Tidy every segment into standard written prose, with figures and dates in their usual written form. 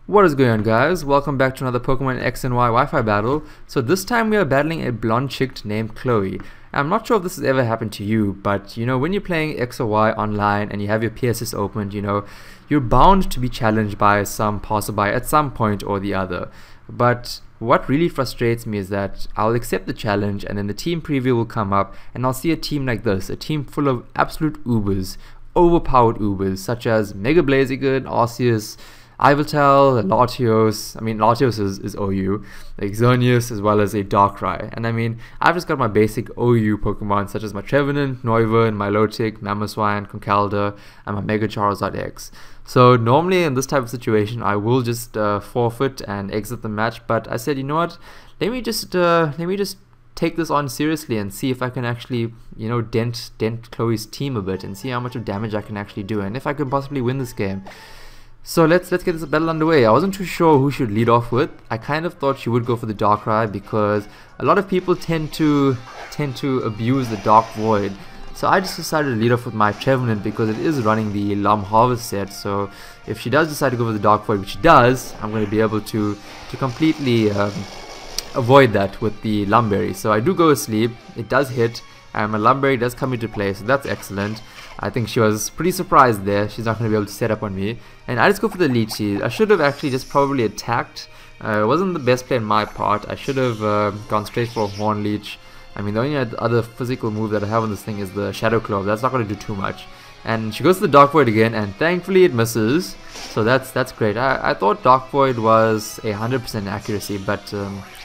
What is going on, guys? Welcome back to another Pokemon X and Y Wi-Fi battle. So this time we are battling a blonde chick named Chloe. I'm not sure if this has ever happened to you, but when you're playing X or Y online and you have your PSS opened, you're bound to be challenged by some passerby at some point or the other. But what really frustrates me is that I'll accept the challenge and then the team preview will come up and I'll see a team like this, a team full of absolute Ubers, overpowered Ubers, such as Mega Blaziken, Arceus, Iveltal, Latios. Latios is OU, like Xerneas, as well as a Darkrai. And I've just got my basic OU Pokemon, such as my Trevenant, Noivern, Milotic, Mamoswine, Conkeldurr, and my Mega Charizard X. So normally in this type of situation, I will just forfeit and exit the match. But I said, you know what? Let me just take this on seriously and see if I can actually, dent Chloe's team a bit and see how much of damage I can actually do and if I can possibly win this game. So let's get this battle underway. I wasn't too sure who should lead off with. I kind of thought she would go for the Darkrai because a lot of people tend to abuse the Dark Void. So I just decided to lead off with my Trevenant because it is running the Lum Harvest set. So if she does decide to go for the Dark Void, which she does, I'm going to be able to completely avoid that with the Lumberry. So I do go asleep. It does hit, and my Lumberry does come into play. So that's excellent. I think she was pretty surprised there. She's not going to be able to set up on me. And I just go for the Leech Seed. I should have actually just probably attacked. It wasn't the best play on my part. I should have gone straight for a Horn Leech. The only other physical move that I have on this thing is the Shadow Claw. That's not going to do too much. And she goes to the Dark Void again, and thankfully it misses. So that's great. I thought Dark Void was a 100% accuracy, but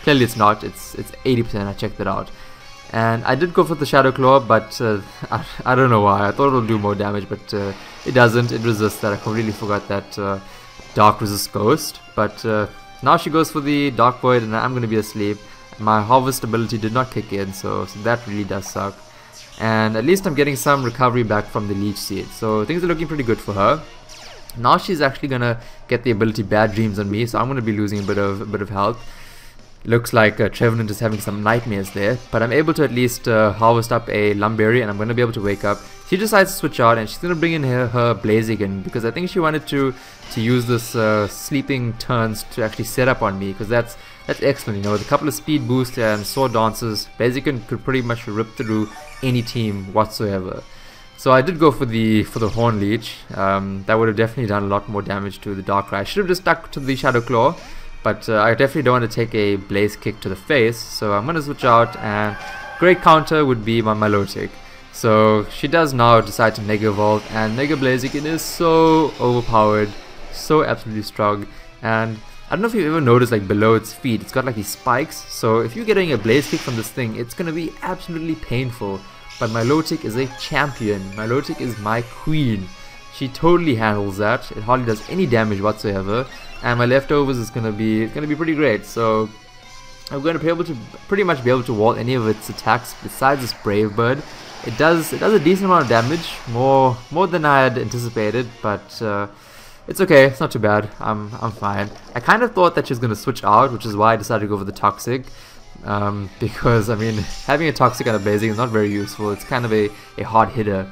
clearly it's not. It's 80%. I checked it out. And I did go for the Shadow Claw, but I don't know why. I thought it would do more damage, but it doesn't. It resists that. I completely forgot that Dark resists Ghost. But now she goes for the Dark Void, and I'm going to be asleep. My Harvest ability did not kick in, so that really does suck. And at least I'm getting some recovery back from the Leech Seed. So things are looking pretty good for her. Now she's actually going to get the ability Bad Dreams on me, so I'm going to be losing a bit of health. Looks like Trevenant is having some nightmares there, but I'm able to at least harvest up a Lumberry and I'm going to be able to wake up. She decides to switch out and she's going to bring in her Blaziken because I think she wanted to use this sleeping turns to actually set up on me because that's excellent. With a couple of speed boosts and sword dances, Blaziken could pretty much rip through any team whatsoever. So I did go for the Horn Leech. That would have definitely done a lot more damage to the Darkrai. I should have just stuck to the Shadow Claw. But I definitely don't want to take a Blaze Kick to the face, so I'm going to switch out, and great counter would be my Milotic. So she does now decide to Mega Evolve, and Mega Blaziken is so overpowered, so absolutely strong. And I don't know if you've ever noticed, like below its feet, it's got like these spikes. So if you're getting a Blaze Kick from this thing, it's going to be absolutely painful. But Milotic is a champion. Milotic is my queen. She totally handles that. It hardly does any damage whatsoever. And my leftovers is gonna be pretty great. So I'm going to be able to pretty much be able to wall any of its attacks besides this Brave Bird. It does a decent amount of damage, more than I had anticipated, but it's okay. It's not too bad. I'm fine. I kind of thought that she was gonna switch out, which is why I decided to go for the Toxic. Because having a Toxic on a Blaziken is not very useful. It's kind of a hard hitter.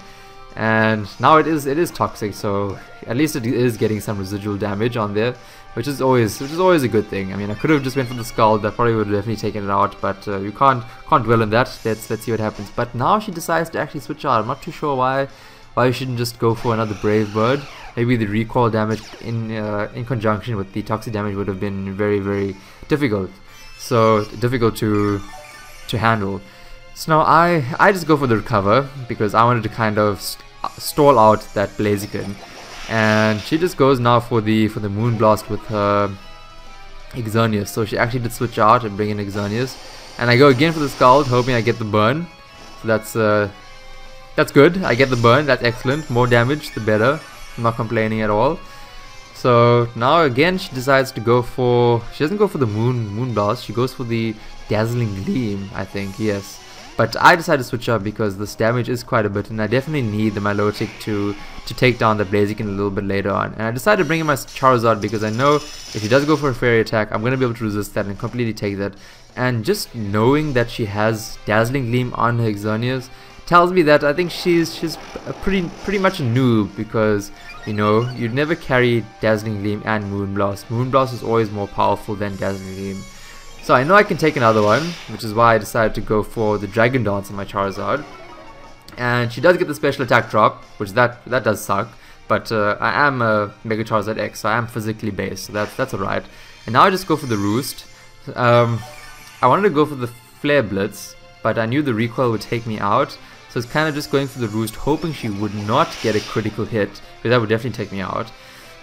And now it is Toxic, so at least it is getting some residual damage on there, which is always a good thing. I could have just went for the Skull. That probably would have definitely taken it out, but you can't dwell on that. Let's see what happens. But now she decides to actually switch out. I'm not too sure why you shouldn't just go for another Brave Bird. Maybe the recoil damage in conjunction with the Toxic damage would have been very difficult. So difficult to handle. So now I just go for the Recover because I wanted to kind of stall out that Blaziken, and she just goes now for the Moonblast with her Xerneas. So she actually did switch out and bring in Xerneas, and I go again for the Scald, hoping I get the burn. So that's good. I get the burn. That's excellent. More damage, the better. I'm not complaining at all. So now again she decides to go for. She doesn't go for the Moonblast. She goes for the Dazzling Gleam, I think. Yes. But I decided to switch up because this damage is quite a bit, and I definitely need the Milotic to take down the Blaziken a little bit later on. And I decided to bring in my Charizard because I know if he does go for a Fairy attack, I'm going to be able to resist that and completely take that. And just knowing that she has Dazzling Gleam on her Xerneas tells me that I think she's pretty much a noob, because you know, you'd never carry Dazzling Gleam and Moonblast. Moonblast is always more powerful than Dazzling Gleam. So I know I can take another one, which is why I decided to go for the Dragon Dance on my Charizard. And she does get the special attack drop, which that does suck. But I am a Mega Charizard X, so I am physically based, so that's alright. And now I just go for the Roost. I wanted to go for the Flare Blitz, but I knew the recoil would take me out. So it's kind of just going for the Roost, hoping she would not get a critical hit, because that would definitely take me out.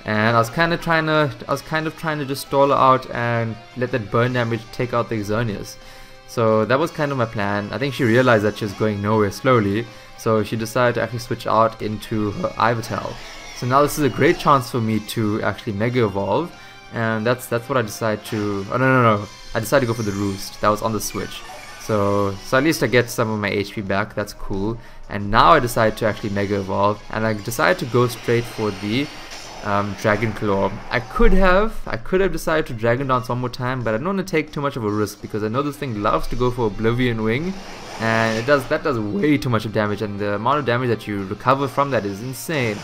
And I was kind of trying to just stall her out and let that burn damage take out the Xerneas. So that was kind of my plan. I think she realized that she was going nowhere slowly, so she decided to actually switch out into her Ivital. So now this is a great chance for me to actually Mega Evolve, and that's what I decided to. Oh no! I decided to go for the Roost. That was on the switch. So at least I get some of my HP back. That's cool. And now I decided to actually Mega Evolve, and I decided to go straight for the Dragon Claw. I could have decided to Dragon Dance one more time, but I don't want to take too much of a risk because I know this thing loves to go for Oblivion Wing, and that does way too much of damage, and the amount of damage that you recover from that is insane.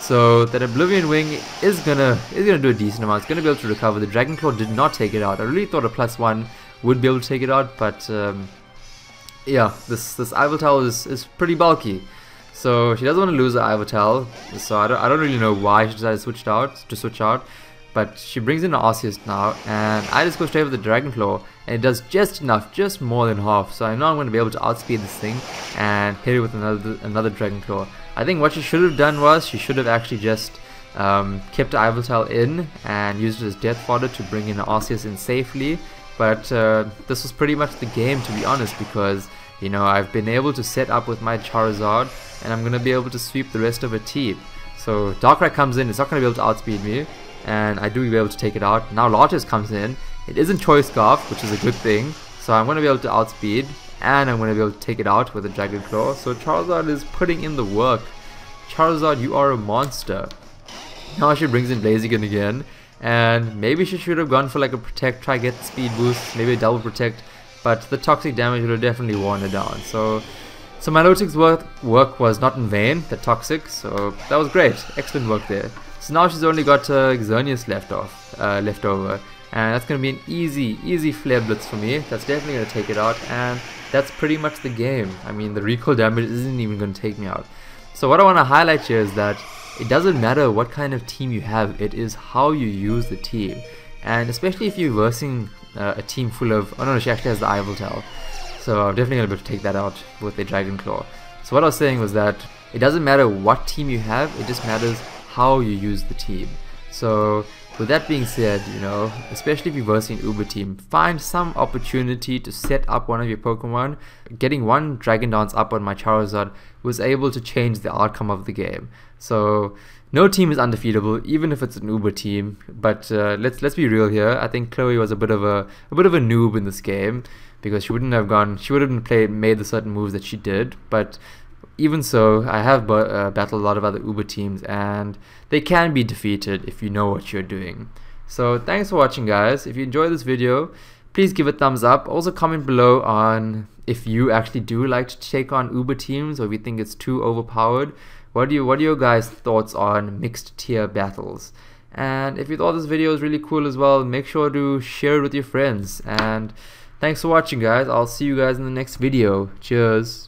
So that Oblivion Wing is gonna do a decent amount. It's gonna be able to recover. The Dragon Claw did not take it out. I really thought a +1 would be able to take it out, but yeah, this Ivital is pretty bulky. So she doesn't want to lose her Ivital, so I don't really know why she decided to switch out. But she brings in an Arceus now, and I just go straight for the Dragon Claw, and it does just enough, just more than half. So I know I'm going to be able to outspeed this thing and hit it with another Dragon Claw. I think what she should have done was she should have actually just kept the Ivital in and used it as death fodder to bring in an Arceus in safely. But this was pretty much the game, to be honest, because you know, I've been able to set up with my Charizard, and I'm going to be able to sweep the rest of her team. So Darkrai comes in, it's not going to be able to outspeed me, and I do be able to take it out. Now Lartis comes in, it isn't Choice Scarf, which is a good thing, so I'm going to be able to outspeed, and I'm going to be able to take it out with a Dragon Claw. So Charizard is putting in the work. Charizard, you are a monster. Now she brings in Blaziken again, and maybe she should have gone for like a Protect, try get the speed boost, maybe a double Protect, but the toxic damage would have definitely worn it down. So Milotic's work was not in vain, the toxic, so that was great, excellent work there. So now she's only got Xerneas left over, and that's going to be an easy Flare Blitz for me. That's definitely going to take it out, and that's pretty much the game. I mean, the recoil damage isn't even going to take me out. So what I want to highlight here is that it doesn't matter what kind of team you have, it is how you use the team. And especially if you're versing a team full of... Oh no, she actually has the Ivital. So I'm definitely going to be able to take that out with a Dragon Claw. So what I was saying was that it doesn't matter what team you have, it just matters how you use the team. So with that being said, you know, especially if you're versing an Uber team, find some opportunity to set up one of your Pokemon. Getting one Dragon Dance up on my Charizard was able to change the outcome of the game. So no team is undefeatable, even if it's an Uber team. But let's be real here. I think Chloe was a bit of a noob in this game, because she wouldn't have made the certain moves that she did. But even so, I have battled a lot of other Uber teams, and they can be defeated if you know what you're doing. So thanks for watching, guys. If you enjoyed this video, please give it a thumbs up. Also comment below on if you actually do like to take on Uber teams, or if you think it's too overpowered. What are your guys' thoughts on mixed tier battles? And if you thought this video was really cool as well, make sure to share it with your friends. And thanks for watching, guys. I'll see you guys in the next video. Cheers.